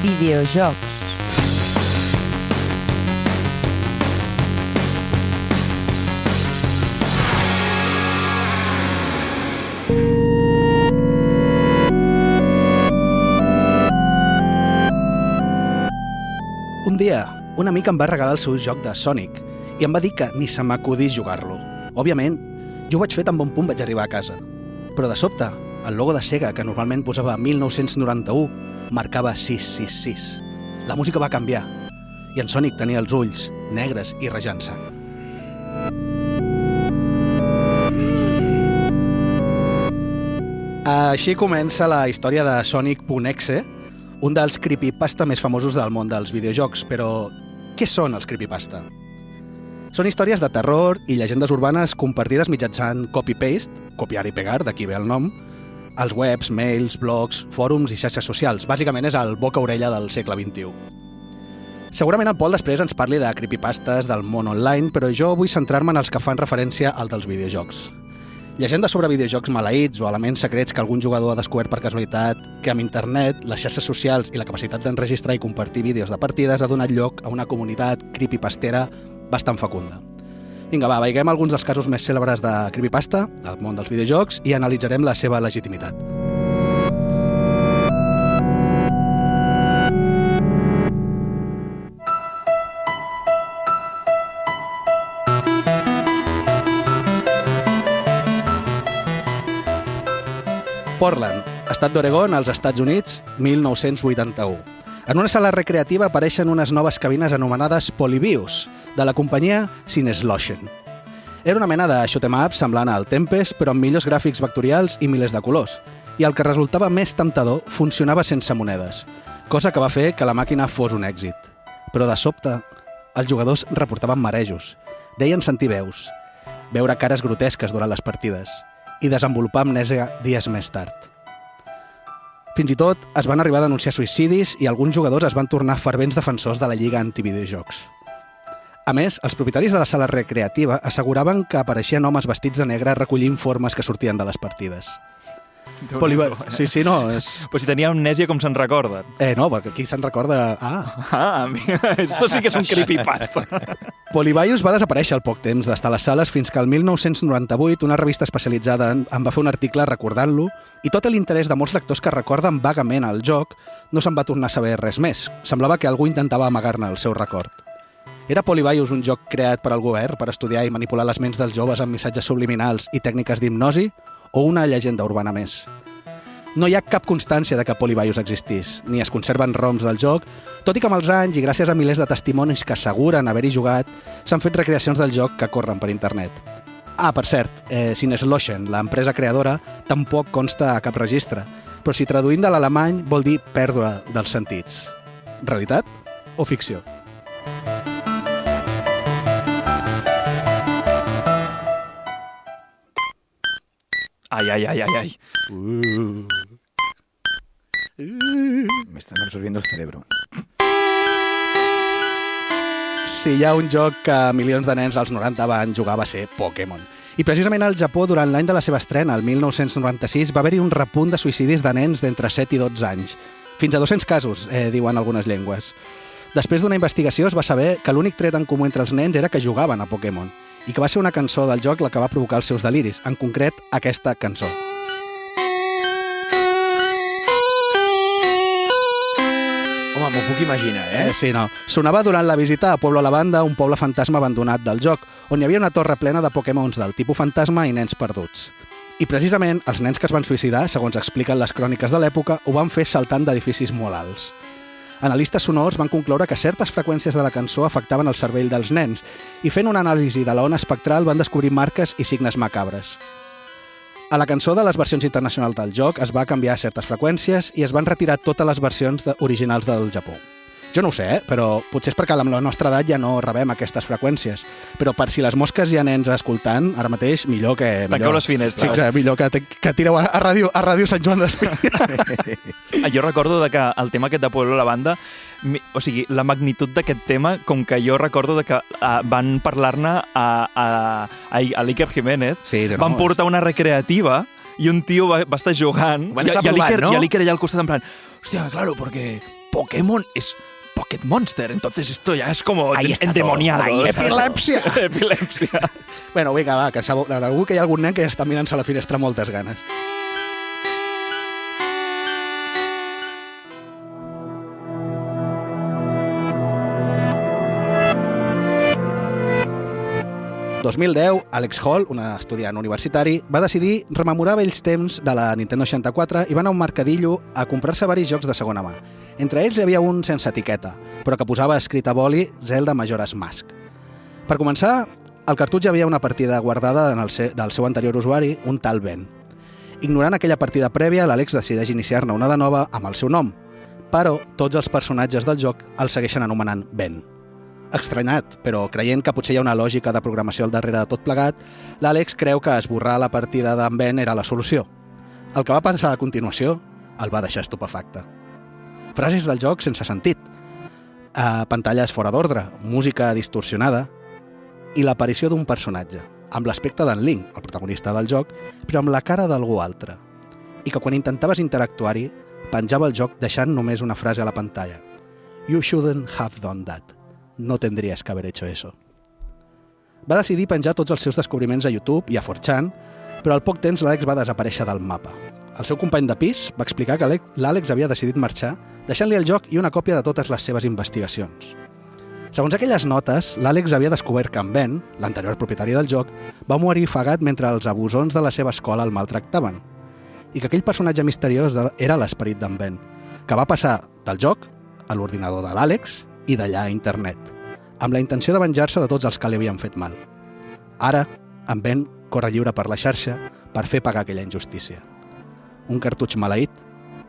Videojocs. Un dia, un amic em va regalar el seu joc de Sonic i em va dir que ni se m'acudís jugar-lo. Òbviament, jo ho vaig fer tan bon punt vaig arribar a casa. Però de sobte, el logo de Sega, que normalment posava 1991, marcava 666. La música va canviar i en Sonic tenia els ulls negres i rejant sang. Així comença la història de Sonic.exe, un dels creepypasta més famosos del món dels videojocs. Però què són els creepypasta? Són històries de terror i llegendes urbanes compartides mitjançant copy-paste, copiar i pegar, d'aquí ve el nom, als webs, mails, blogs, fòrums i xarxes socials. Bàsicament és el boca-orella del segle XXI. Segurament el Pol després ens parli de creepypastes del món online, però jo vull centrar-me en els que fan referència al dels videojocs. Llegendes sobre videojocs maleïts o elements secrets que algun jugador ha descobert per casualitat, que amb internet, les xarxes socials i la capacitat d'enregistrar i compartir vídeos de partides ha donat lloc a una comunitat creepypastera bastant fecunda. Vinga, va, veiguem alguns dels casos més cèlebres de creepypasta al món dels videojocs i analitzarem la seva legitimitat. Portland, estat d'Oregon, als Estats Units, 1981. En una sala recreativa apareixen unes noves cabines anomenades Polybius, de la companyia Cineslotion. Era una mena de shoot-em-up semblant al Tempest, però amb millors gràfics vectorials i milers de colors. I el que resultava més temptador funcionava sense monedes, cosa que va fer que la màquina fos un èxit. Però de sobte, els jugadors reportaven marejos, deien sentir veus, veure cares grotesques durant les partides i desenvolupar amnèsia dies més tard. Fins i tot es van arribar a denunciar suïcidis i alguns jugadors es van tornar fervents defensors de la lliga antivideojocs. A més, els propietaris de la sala recreativa asseguraven que apareixien homes vestits de negre recollint formes que sortien de les partides. Sí, no. Però si tenia amnèsia, com se'n recorda? No, perquè aquí se'n recorda... Esto sí que és un creepypasta. Polybius va desaparèixer al poc temps d'estar a les sales fins que el 1998 una revista especialitzada en va fer un article recordant-lo i tot l'interès de molts lectors que recorden vagament el joc no se'n va tornar a saber res més. Semblava que algú intentava amagar-ne el seu record. Era Polybius un joc creat per al govern per estudiar i manipular les ments dels joves amb missatges subliminals i tècniques d'hipnosi o una llegenda urbana més? No hi ha cap constància de que Polybius existís, ni es conserven ROMs del joc, tot i que amb els anys i gràcies a milers de testimonis que asseguren haver-hi jugat, s'han fet recreacions del joc que corren per internet. Per cert, Cineslotion, l'empresa creadora, tampoc consta a cap registre, però si traduint de l'alemany vol dir pèrdua dels sentits. Realitat o ficció? Ay. Me están absorbiendo el cerebro. Si hi ha un joc que milions de nens als 90 van jugar va ser Pokémon. I precisament al Japó, durant l'any de la seva estrena, el 1996, va haver-hi un repunt de suïcidis de nens d'entre 7 i 12 anys. Fins a 200 casos, diuen algunes llengües. Després d'una investigació es va saber que l'únic tret en comú entre els nens era que jugaven a Pokémon i que va ser una cançó del joc la que va provocar els seus deliris, en concret aquesta cançó. Home, m'ho puc imaginar, Sí, no. Sonava durant la visita a Pueblo Lavanda, un poble fantasma abandonat del joc, on hi havia una torre plena de Pokémons del tipus fantasma i nens perduts. I precisament els nens que es van suïcidar, segons expliquen les cròniques de l'època, ho van fer saltant d'edificis molt alts. Analistes sonors van concloure que certes freqüències de la cançó afectaven el cervell dels nens i fent una anàlisi de la ona espectral van descobrir marques i signes macabres. A la cançó de les versions internacionals del joc es va canviar certes freqüències i es van retirar totes les versions originals del Japó. Jo no ho sé, però potser és perquè amb la nostra edat ja no rebem aquestes freqüències. Però per si les mosques hi ha nens escoltant, ara mateix, millor que... Tanqueu les finestres. Sí, millor que tireu a ràdio Sant Joan d'Espí. Jo recordo que el tema aquest de Pueblo Lavanda, o sigui, la magnitud d'aquest tema, com que jo recordo que van parlar-ne a l'Iker Jiménez, van portar una recreativa i un tio va estar jugant i l'Iker allà al costat en plan, hòstia, claro, porque Pokémon es Pocket Monster, entonces esto ya es como Ahí está endemoniado. todo, ahí Epilèpsia! Epilèpsia. Bueno, vinga, va, que segur que hi ha algun nen que ja està mirant-se a la finestra amb moltes ganes. En 2010, Alex Hall, un estudiant universitari, va decidir rememorar vells temps de la Nintendo 64 i va anar a un mercadillo a comprar-se varis jocs de segona mà. Entre ells hi havia un sense etiqueta, però que posava escrit a boli Zelda Majora's Mask. Per començar, al cartutx hi havia una partida guardada del seu anterior usuari, un tal Ben. Ignorant aquella partida prèvia, l'Àlex decideix iniciar-ne una de nova amb el seu nom, però tots els personatges del joc el segueixen anomenant Ben. Estranyat, però creient que potser hi ha una lògica de programació al darrere de tot plegat, l'Àlex creu que esborrar la partida d'en Ben era la solució. El que va pensar a continuació el va deixar estupefacte. Frases del joc sense sentit, pantalles fora d'ordre, música distorsionada i l'aparició d'un personatge, amb l'aspecte d'en Link, el protagonista del joc, però amb la cara d'algú altre. I que quan intentaves interactuar-hi, penjava el joc deixant només una frase a la pantalla. You shouldn't have done that. No tendrías que haber hecho eso. Va decidir penjar tots els seus descobriments a YouTube i a 4chan, però al poc temps l'Àlex va desaparèixer del mapa. El seu company de pis va explicar que l'Àlex havia decidit marxar, deixant-li el joc i una còpia de totes les seves investigacions. Segons aquelles notes, l'Àlex havia descobert que en Ben, l'anterior propietari del joc, va morir ofegat mentre els abusons de la seva escola el maltractaven, i que aquell personatge misteriós era l'esperit d'en Ben, que va passar del joc a l'ordinador de l'Àlex i d'allà a internet, amb la intenció de venjar-se de tots els que li havien fet mal. Ara, en Ben corre lliure per la xarxa per fer pagar aquella injustícia. Un cartutx maleït?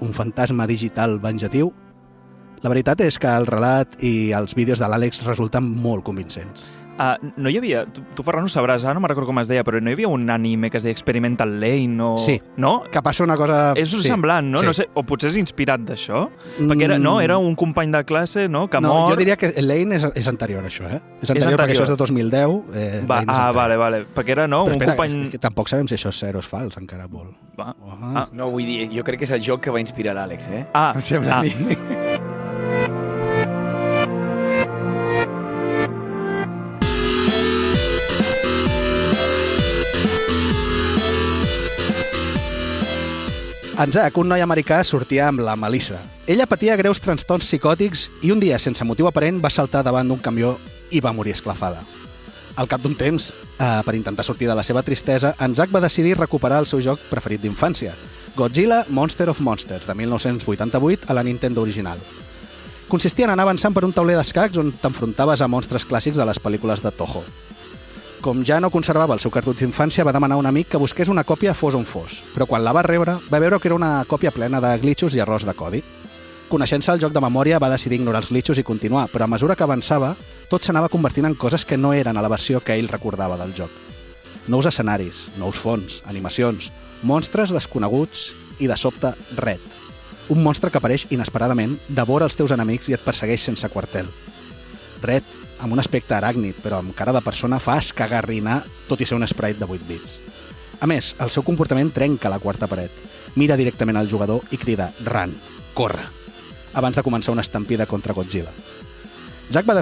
Un fantasma digital venjatiu? La veritat és que el relat i els vídeos de l'Àlex resulten molt convincents. No hi havia... Tu, Ferran, ho sabràs, no me'n recordo com es deia, però no hi havia un anime que es deia Experimental Lane o... Sí. No? Que passa una cosa... És semblant, no? Sí. No sé, o potser és inspirat d'això? Perquè era un company de classe, no?, que mor... Jo diria que Lane és anterior a això, eh? És anterior perquè això és de 2010. Vale. Perquè era, no, però espera, un company... és que tampoc sabem si això és cert o és fals, encara molt. No, vull dir, jo crec que és el joc que va inspirar l'Àlex, eh? Em sembla a mi. En Zack, un noi americà, sortia amb la Melissa. Ella patia greus trastorns psicòtics i un dia, sense motiu aparent, va saltar davant d'un camió i va morir esclafada. Al cap d'un temps, per intentar sortir de la seva tristesa, en Zack va decidir recuperar el seu joc preferit d'infància, Godzilla Monster of Monsters, de 1988, a la Nintendo original. Consistia en anar avançant per un tauler d'escacs on t'enfrontaves a monstres clàssics de les pel·lícules de Toho. Com ja no conservava el seu cartutx d'infància, va demanar a un amic que busqués una còpia fos on fos, però quan la va rebre, va veure que era una còpia plena de glitchos i errors de codi. Coneixent-se el joc de memòria, va decidir ignorar els glitchos i continuar, però a mesura que avançava, tot s'anava convertint en coses que no eren a la versió que ell recordava del joc. Nous escenaris, nous fons, animacions, monstres desconeguts i, de sobte, Red. Un monstre que apareix inesperadament, devora els teus enemics i et persegueix sense quartel. Red, amb un aspecte aràcnid, però amb cara de persona, fa escagarrinar, tot i ser un sprite de 8 bits. A més, el seu comportament trenca la quarta paret. Mira directament al jugador i crida "Run, corre", abans de començar una estampida contra Godzilla. Zack va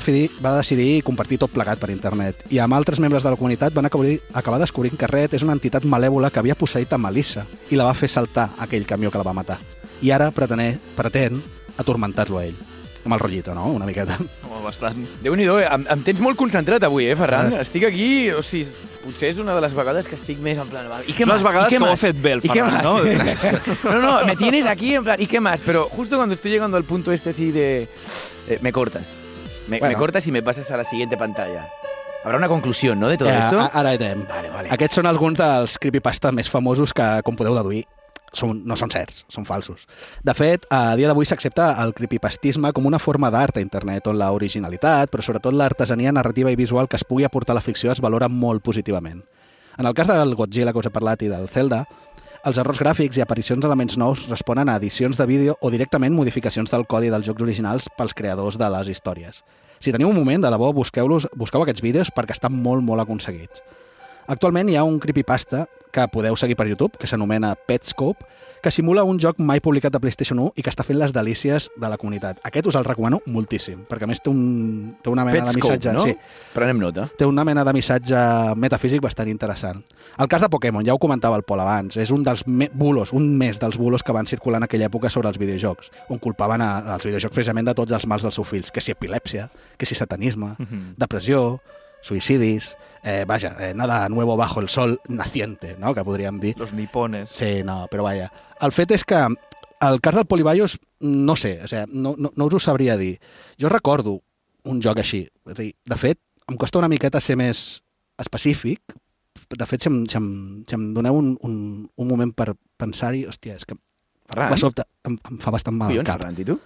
decidir compartir tot plegat per internet i amb altres membres de la comunitat van acabar descobrint que Red és una entitat malèvola que havia posseït a Melissa i la va fer saltar aquell camió que la va matar. I ara pretén atormentar-lo a ell. Amb el rotllito, no? Una miqueta. Home, bastant. Déu-n'hi-do, em tens molt concentrat avui, Ferran? Estic aquí, o sigui, potser és una de les vegades que estic més en plan... ¿Y qué Són más? les vegades que ho ha fet bé, el ¿Y qué Ferran, más? No, me tienes aquí en plan, ¿y qué más? Pero justo cuando estoy llegando al punto este así de... me cortas. Me cortas y me pasas a la siguiente pantalla. Habrá una conclusió, no?, de tot esto? Ara anem. Vale. Aquests són alguns dels creepypasta més famosos que, com podeu deduir, no són certs, són falsos. De fet, a dia d'avui s'accepta el creepypastisme com una forma d'art a internet on la originalitat, però sobretot l'artesania narrativa i visual que es pugui aportar a la ficció es valora molt positivament. En el cas del Godzilla que us he parlat i del Zelda, els errors gràfics i aparicions d'elements nous responen a edicions de vídeo o directament modificacions del codi dels jocs originals pels creadors de les històries. Si teniu un moment, de debò, busqueu aquests vídeos perquè estan molt, molt aconseguits. Actualment hi ha un creepypasta que podeu seguir per YouTube, que s'anomena Petscope, que simula un joc mai publicat de PlayStation 1 i que està fent les delícies de la comunitat. Aquest us el recomano moltíssim, perquè a més té una mena de missatge... no? Sí, Prenem nota. té una mena de missatge metafísic bastant interessant. El cas de Pokémon, ja ho comentava el Pol abans, és un dels bulos, un més dels bulos que van circular en aquella època sobre els videojocs, on culpaven els videojocs precisament de tots els mals dels seus fills, que si epilèpsia, que si satanisme, depressió, suïcidis, nada nuevo bajo el sol naciente, no? Que podríem dir. Los nipones. Sí, no, però vaja. El fet és que el cas del Polybius, no sé, no us ho sabria dir. Jo recordo un joc així. És a dir, de fet, em costa una miqueta ser més específic. De fet, si em doneu un moment per pensar-hi, hòstia, és que Ferran? de sobte em fa bastant mal Collons, el cap. Ferran, i tu?